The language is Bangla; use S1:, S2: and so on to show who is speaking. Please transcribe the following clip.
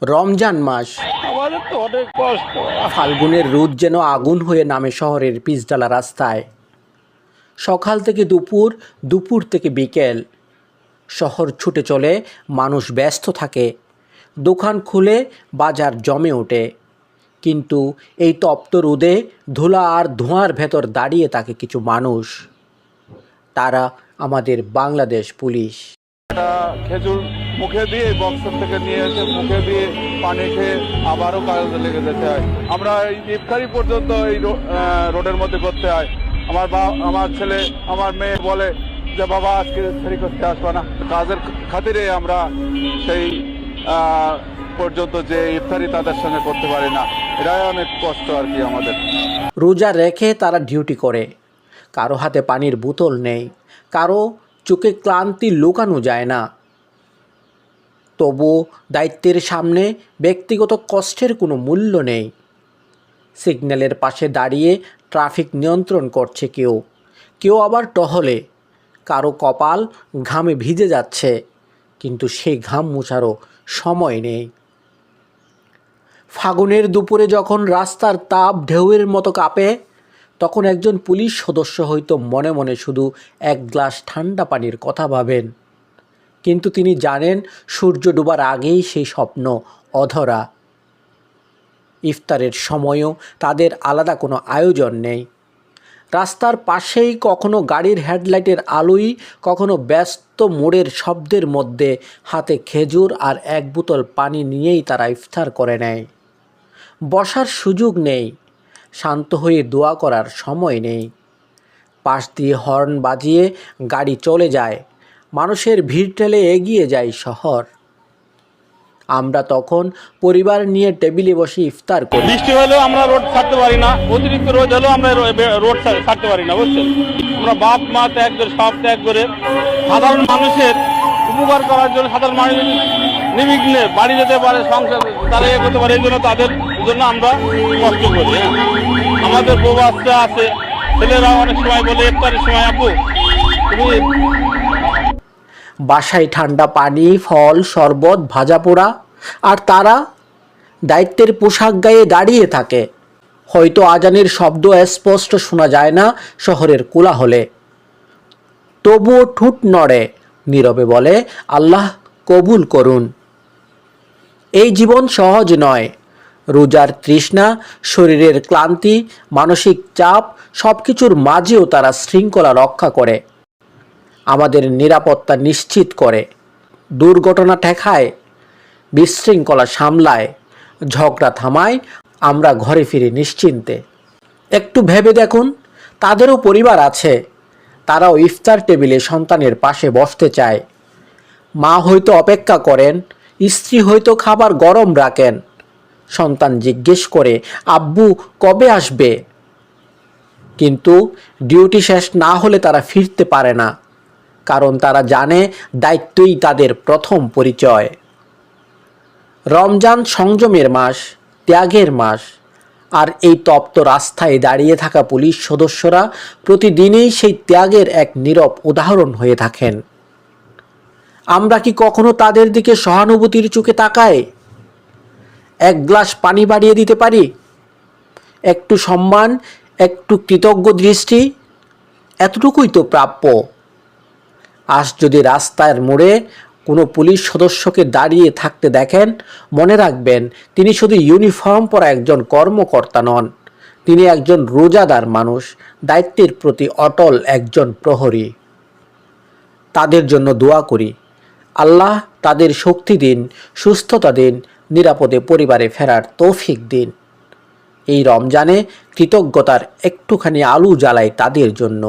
S1: রমজান মাস।
S2: আমাদের তো অনেক কষ্ট।
S1: ফাল্গুনের রোদ যেন আগুন হয়ে নামে শহরের পিচঢালা রাস্তায়। সকাল থেকে দুপুর, দুপুর থেকে বিকেল শহর ছুটে চলে, মানুষ ব্যস্ত থাকে, দোকান খুলে বাজার জমে ওঠে। কিন্তু এই তপ্ত রোদে ধুলা আর ধোঁয়ার ভেতর দাঁড়িয়ে থাকে কিছু মানুষ। তারা আমাদের বাংলাদেশ পুলিশ।
S2: একটা খেজুর মুখে দিয়ে বক্সের থেকে নিয়ে এসে মুখে দিয়ে পানি খেয়ে আবারও কাজে লেগে যেতে হয়। আমরা এই ইফতারি পর্যন্ত এই রোডের মধ্যে করতে হয়। আমার ছেলে আমার মেয়ে বলে যে বাবা আজকে ইফতারি করতে আসবে না, কাজের খাতিরে আমরা সেই পর্যন্ত যে ইফতারি তাদের সঙ্গে করতে পারি না। এটাই অনেক কষ্ট আর কি আমাদের।
S1: রোজা রেখে তারা ডিউটি করে, কারো হাতে পানির বোতল নেই, কারো চোখে ক্লান্তি লুকানো যায় না। তবু দায়িত্বের সামনে ব্যক্তিগত কষ্টের কোনো মূল্য নেই। সিগন্যালের পাশে দাঁড়িয়ে ট্রাফিক নিয়ন্ত্রণ করছে কেউ, কেউ আবার টহলে। কারো কপাল ঘামে ভিজে যাচ্ছে, কিন্তু সেই ঘাম মোছারও সময় নেই। ফাগুনের দুপুরে যখন রাস্তার তাপ ঢেউয়ের মতো কাঁপে, তখন একজন পুলিশ সদস্য হয়তো মনে মনে শুধু এক গ্লাস ঠান্ডা পানির কথা ভাবেন। কিন্তু তিনি জানেন সূর্য ডোবার আগেই সেই স্বপ্ন অধরা। ইফতারের সময়ও তাদের আলাদা কোনো আয়োজন নেই। রাস্তার পাশেই কখনো গাড়ির হেডলাইটের আলোই, কখনো ব্যস্ত মোড়ের শব্দের মধ্যে হাতে খেজুর আর এক বোতল পানি নিয়েই তারা ইফতার করে নেয়। বসার সুযোগ নেই, শান্ত হয়ে দোয়া করার সময় নেই। পাশ দিয়ে হর্ন বাজিয়ে গাড়ি চলে যায়, মানুষের ভিড় ঠেলে এগিয়ে যায় শহর। আমরা তখন পরিবার নিয়ে টেবিলে বসে ইফতার করি।
S2: বৃষ্টি হলেও আমরা রোড ছাড়তে পারি না, অতিরিক্ত রোদ হলেও আমরা রোড ছাড়তে পারি না, বুঝছেন। আমরা বাপ মা ত্যাগ করে, সব ত্যাগ করে সাধারণ মানুষের উপকার করার জন্য, সাধারণ মানুষ নির্বিঘ্নে বাড়ি যেতে পারে, সংসার তারা ইয়ে করতে পারে, এই জন্য তাদের জন্য আমরা কষ্ট করি। আমাদের বউ বাচ্চা আছে, ছেলেরা অনেক সময় বলে ইফতারের সময় আপু তুমি
S1: বাসায় ঠান্ডা পানি, ফল, শরবত, ভাজা পোড়া, আর তারা দায়িত্বের পোশাক গায়ে দাঁড়িয়ে থাকে। হয়তো আজানের শব্দ স্পষ্ট শোনা যায় না শহরের কোলাহলে, তবুও ঠোঁট নড়ে, নীরবে বলে আল্লাহ কবুল করুন। এই জীবন সহজ নয়। রোজার তৃষ্ণা, শরীরের ক্লান্তি, মানসিক চাপ, সব কিছুর মাঝেও তারা শৃঙ্খলা রক্ষা করে, আমাদের নিরাপত্তা নিশ্চিত করে, দুর্ঘটনা ঠেকায়, বিশৃঙ্খলা সামলায়, ঝগড়া থামায়, আমরা ঘরে ফিরে নিশ্চিন্তে। একটু ভেবে দেখুন, তাদেরও পরিবার আছে, তারাও ইফতার টেবিলে সন্তানের পাশে বসতে চায়। মা হয়তো অপেক্ষা করেন, স্ত্রী হয়তো খাবার গরম রাখেন, সন্তান জিজ্ঞেস করে আব্বু কবে আসবে। কিন্তু ডিউটি শেষ না হলে তারা ফিরতে পারে না, কারণ তারা জানে দায়িত্বই তাদের প্রথম পরিচয়। রমজান সংযমের মাস, ত্যাগের মাস, আর এই তপ্ত রাস্তায় দাঁড়িয়ে থাকা পুলিশ সদস্যরা প্রতিদিনই সেই ত্যাগের এক নীরব উদাহরণ হয়ে থাকেন। আমরা কি কখনো তাদের দিকে সহানুভূতির চোখে তাকাই? এক গ্লাস পানি বাড়িয়ে দিতে পারি? একটু সম্মান, একটু কৃতজ্ঞ দৃষ্টি, এতটুকুই তো প্রাপ্য। আজ যদি রাস্তার মোড়ে কোনো পুলিশ সদস্যকে দাঁড়িয়ে থাকতে দেখেন, মনে রাখবেন তিনি শুধু ইউনিফর্ম পরা একজন কর্মকর্তা নন, তিনি একজন রোজাদার মানুষ, দায়িত্বের প্রতি অটল একজন প্রহরী। তাদের জন্য দোয়া করি, আল্লাহ তাদের শক্তি দিন, সুস্থতা দিন, নিরাপদে পরিবারে ফেরার তৌফিক দিন। এই রমজানে কৃতজ্ঞতার একটুখানি আলো জ্বালায় তাদের জন্য।